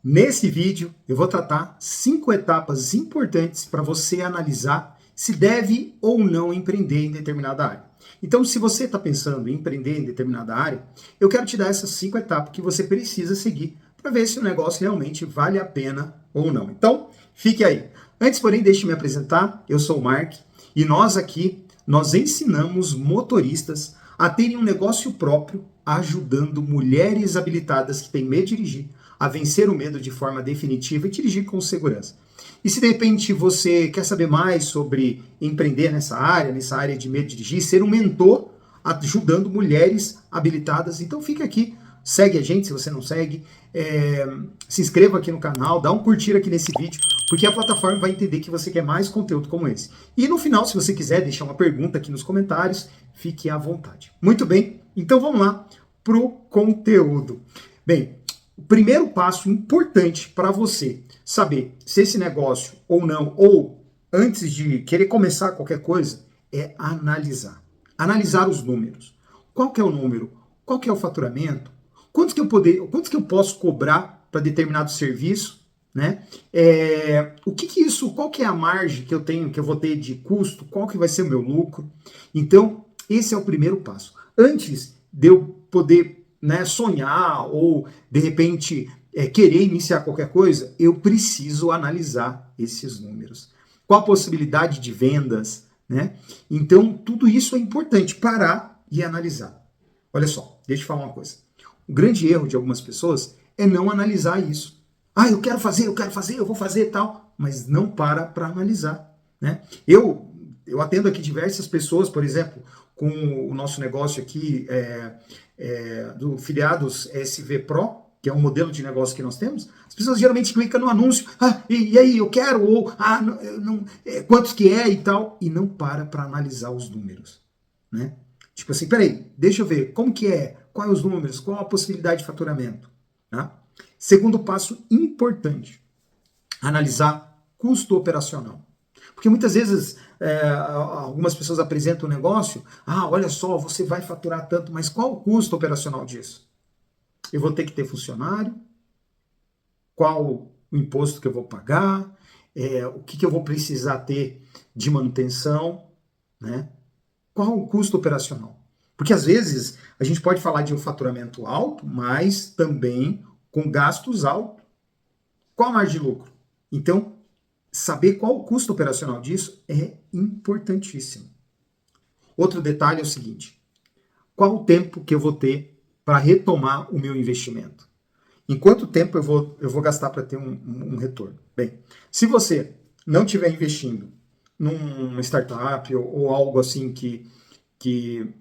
Nesse vídeo, eu vou tratar 5 etapas importantes para você analisar se deve ou não empreender em determinada área. Então, se você está pensando em empreender em determinada área, eu quero te dar essas 5 etapas que você precisa seguir para ver se o negócio realmente vale a pena ou não. Então, fique aí. Antes, porém, deixe-me me apresentar. Eu sou o Mark e nós ensinamos motoristas a terem um negócio próprio, ajudando mulheres habilitadas que têm medo de dirigir a vencer o medo de forma definitiva e dirigir com segurança. E se de repente você quer saber mais sobre empreender nessa área de medo de dirigir, ser um mentor ajudando mulheres habilitadas, então fica aqui, segue a gente se você não segue, se inscreva aqui no canal, dá um curtir aqui nesse vídeo, porque a plataforma vai entender que você quer mais conteúdo como esse. E no final, se você quiser deixar uma pergunta aqui nos comentários, fique à vontade. Muito bem, então vamos lá pro conteúdo. Bem, o primeiro passo importante para você saber se esse negócio ou não, ou antes de querer começar qualquer coisa, é analisar. Analisar os números. Qual que é o número? Qual que é o faturamento? Quanto que eu posso cobrar para determinado serviço? Né? Qual que é a margem que eu vou ter de custo? Qual que vai ser o meu lucro? Então, esse é o primeiro passo. Antes de eu poder, né, sonhar ou de repente querer iniciar qualquer coisa, eu preciso analisar esses números. Qual a possibilidade de vendas, né? Então, tudo isso é importante, parar e analisar. Olha só, deixa eu falar uma coisa. O grande erro de algumas pessoas é não analisar isso. Ah, eu vou fazer e tal, mas não para analisar, né? Eu atendo aqui diversas pessoas, por exemplo, com o nosso negócio aqui do Filiados SV Pro, que é um modelo de negócio que nós temos. As pessoas geralmente clicam no anúncio, e aí, eu quero, ou quantos que é e tal, e não para analisar os números, né? Tipo assim, peraí, deixa eu ver, como que é, quais os números, qual a possibilidade de faturamento, tá? Segundo passo importante, analisar custo operacional. Porque muitas vezes algumas pessoas apresentam um negócio, olha só, você vai faturar tanto, mas qual o custo operacional disso? Eu vou ter que ter funcionário? Qual o imposto que eu vou pagar? O que eu vou precisar ter de manutenção? Né? Qual o custo operacional? Porque às vezes a gente pode falar de um faturamento alto, mas também com gastos altos. Qual a margem de lucro? Então, saber qual o custo operacional disso é importantíssimo. Outro detalhe é o seguinte: qual o tempo que eu vou ter para retomar o meu investimento? Em quanto tempo eu vou gastar para ter um retorno? Bem, se você não estiver investindo numa startup ou algo assim que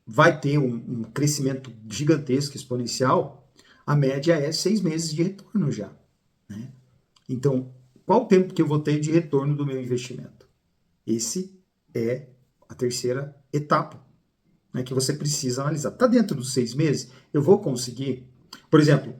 vai ter um crescimento gigantesco, exponencial, a média é 6 meses de retorno já, né? Então, qual o tempo que eu vou ter de retorno do meu investimento? Esse é a terceira etapa, né, que você precisa analisar. Está dentro dos 6 meses? Eu vou conseguir? Por exemplo,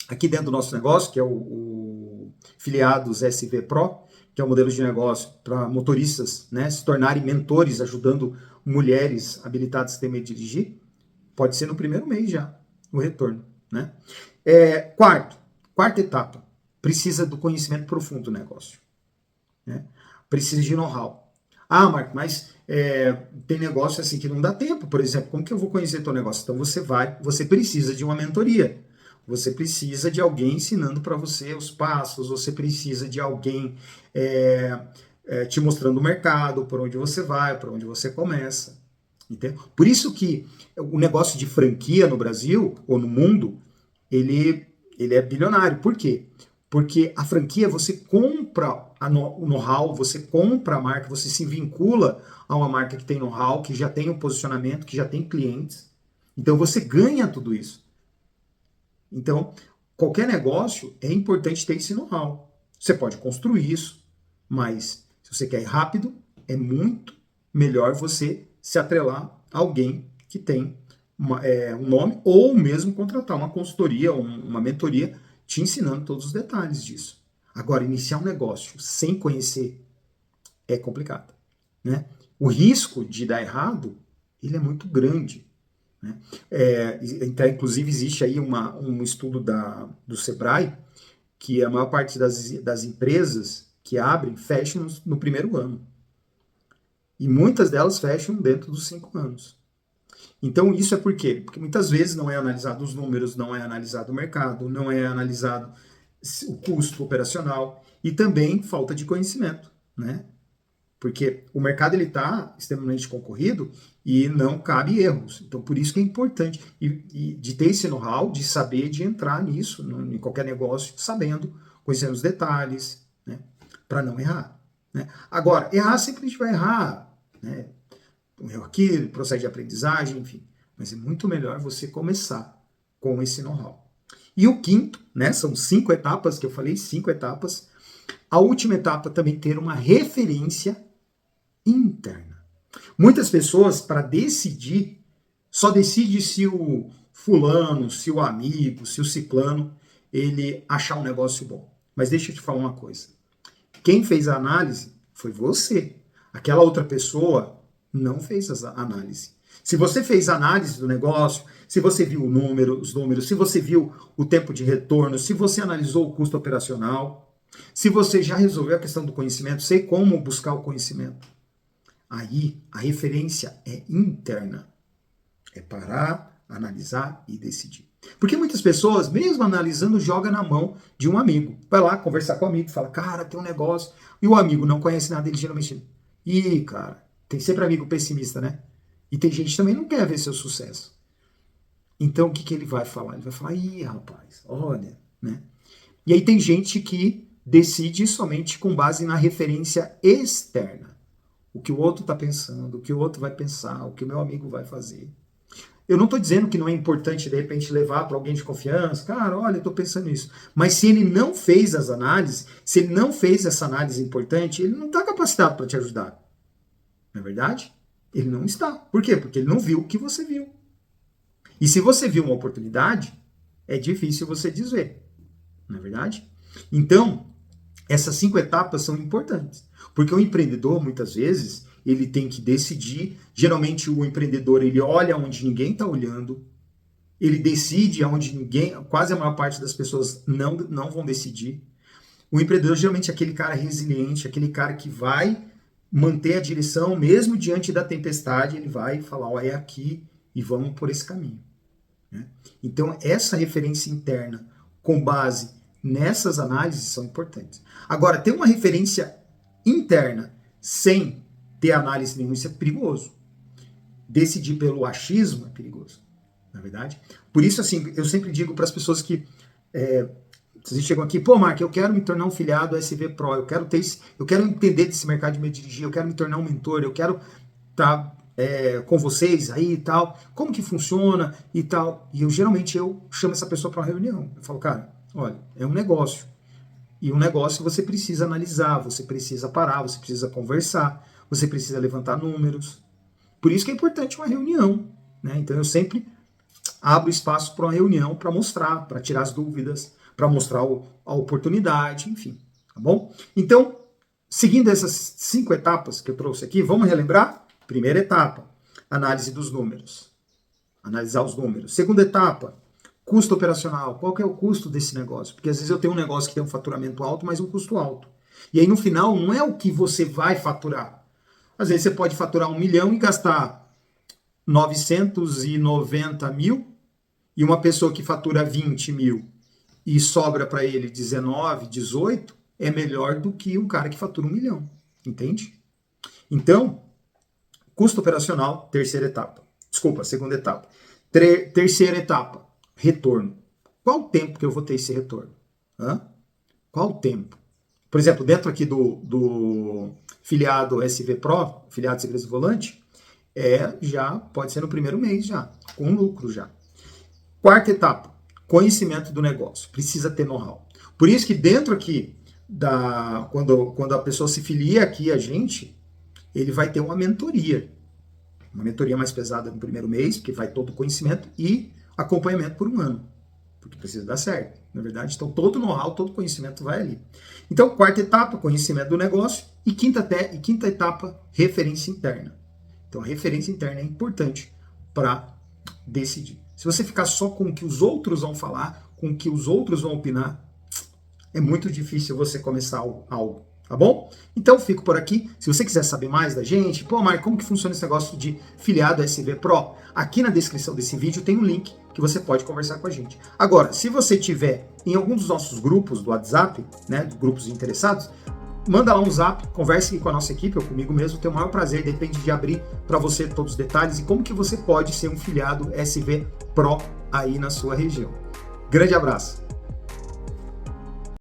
aqui dentro do nosso negócio, que é o Filiados SV Pro, que é um modelo de negócio para motoristas, né, se tornarem mentores, ajudando mulheres habilitadas a ter medo de dirigir, pode ser no primeiro mês já o retorno, né? Quarta etapa, precisa do conhecimento profundo do negócio, né? Precisa de know-how. Marco, mas tem negócio assim que não dá tempo, por exemplo, como que eu vou conhecer teu negócio? Então você precisa de uma mentoria, você precisa de alguém ensinando para você os passos, você precisa de alguém te mostrando o mercado, por onde você vai, por onde você começa. Entendeu? Por isso que o negócio de franquia no Brasil ou no mundo, ele é bilionário. Por quê? Porque a franquia, você compra o know-how, você compra a marca, você se vincula a uma marca que tem know-how, que já tem um posicionamento, que já tem clientes. Então você ganha tudo isso. Então, qualquer negócio é importante ter esse know-how. Você pode construir isso, mas se você quer ir rápido, é muito melhor você se atrelar a alguém que tem um nome, ou mesmo contratar uma consultoria, uma mentoria, te ensinando todos os detalhes disso. Agora, iniciar um negócio sem conhecer é complicado, né? O risco de dar errado, ele é muito grande, né? Então, inclusive, existe aí um estudo do Sebrae que a maior parte das empresas que abrem fecham no primeiro ano. E muitas delas fecham dentro dos 5 anos. Então, isso é por quê? Porque muitas vezes não é analisado os números, não é analisado o mercado, não é analisado o custo operacional e também falta de conhecimento, né? Porque o mercado está extremamente concorrido e não cabe erros. Então, por isso que é importante e de ter esse know-how, de saber, de entrar nisso, em qualquer negócio, sabendo, conhecendo os detalhes, né? Para não errar. Né? Agora, errar sempre a gente vai errar, né? Um erro aqui, processo de aprendizagem, enfim. Mas é muito melhor você começar com esse know-how. E o quinto, né? São 5 etapas, que eu falei, 5 etapas. A última etapa também ter uma referência interna. Muitas pessoas, para decidir, só decide se o fulano, se o amigo, se o ciclano, ele achar um negócio bom. Mas deixa eu te falar uma coisa. Quem fez a análise foi você. Aquela outra pessoa não fez a análise. Se você fez a análise do negócio, se você viu os números, se você viu o tempo de retorno, se você analisou o custo operacional, se você já resolveu a questão do conhecimento, sei como buscar o conhecimento, aí a referência é interna. É parar, analisar e decidir. Porque muitas pessoas, mesmo analisando, joga na mão de um amigo. Vai lá conversar com o amigo, fala, cara, tem um negócio. E o amigo não conhece nada, ele geralmente... Ih, cara, tem sempre amigo pessimista, né? E tem gente que também não quer ver seu sucesso. Então, o que ele vai falar? Ele vai falar, ih, rapaz, olha, né? E aí tem gente que decide somente com base na referência externa. O que o outro está pensando, o que o outro vai pensar, o que o meu amigo vai fazer. Eu não estou dizendo que não é importante, de repente, levar para alguém de confiança, cara, olha, eu estou pensando nisso. Mas se ele não fez as análises, se ele não fez essa análise importante, ele não está capacitado para te ajudar. Não é verdade? Ele não está. Por quê? Porque ele não viu o que você viu. E se você viu uma oportunidade, é difícil você desver. Não é verdade? Então, essas 5 etapas são importantes. Porque o empreendedor, muitas vezes, ele tem que decidir. Geralmente o empreendedor, ele olha onde ninguém está olhando, ele decide onde ninguém, quase a maior parte das pessoas não vão decidir. O empreendedor geralmente é aquele cara resiliente, aquele cara que vai manter a direção, mesmo diante da tempestade, ele vai falar, ó, é aqui e vamos por esse caminho. Né? Então essa referência interna, com base nessas análises, são importantes. Agora, ter uma referência interna sem ter análise nenhuma, isso é perigoso. Decidir pelo achismo é perigoso, na verdade. Por isso, assim, eu sempre digo para as pessoas que vocês chegam aqui, pô, Mark, eu quero me tornar um filiado SV Pro, eu quero entender desse mercado de meio dirigir, eu quero me tornar um mentor, eu quero estar com vocês aí e tal, como que funciona e tal. E geralmente eu chamo essa pessoa para uma reunião. Eu falo, cara, olha, é um negócio. E um negócio você precisa analisar, você precisa parar, você precisa conversar, você precisa levantar números. Por isso que é importante uma reunião. Né? Então eu sempre abro espaço para uma reunião para mostrar, para tirar as dúvidas, para mostrar a oportunidade, enfim. Tá bom? Então, seguindo essas 5 etapas que eu trouxe aqui, vamos relembrar? Primeira etapa, análise dos números. Analisar os números. Segunda etapa, custo operacional. Qual que é o custo desse negócio? Porque às vezes eu tenho um negócio que tem um faturamento alto, mas um custo alto. E aí no final não é o que você vai faturar. Às vezes você pode faturar 1 milhão e gastar 990 mil, e uma pessoa que fatura 20 mil e sobra para ele 19, 18, é melhor do que um cara que fatura 1 milhão. Entende? Então, custo operacional, terceira etapa. Desculpa, segunda etapa. Terceira etapa, retorno. Qual o tempo que eu vou ter esse retorno? Qual o tempo? Por exemplo, dentro aqui do filiado SV Pro, filiado Segredos do Volante, já pode ser no primeiro mês já, com lucro já. Quarta etapa, conhecimento do negócio. Precisa ter know-how. Por isso que dentro aqui, quando a pessoa se filia aqui a gente, ele vai ter uma mentoria. Uma mentoria mais pesada no primeiro mês, porque vai todo o conhecimento e acompanhamento por 1 ano. Porque precisa dar certo, na verdade. Então todo know-how, todo conhecimento vai ali. Então, quarta etapa, conhecimento do negócio. E quinta etapa, referência interna. Então a referência interna é importante para decidir. Se você ficar só com o que os outros vão falar, com o que os outros vão opinar, é muito difícil você começar algo, tá bom? Então fico por aqui. Se você quiser saber mais da gente, pô, Mário, como que funciona esse negócio de filiado SV Pro? Aqui na descrição desse vídeo tem um link que você pode conversar com a gente. Agora, se você tiver em algum dos nossos grupos do WhatsApp, né, grupos interessados, manda lá um zap, converse com a nossa equipe ou comigo mesmo, tenho o maior prazer, depende de abrir para você todos os detalhes e como que você pode ser um filiado SV Pro aí na sua região. Grande abraço!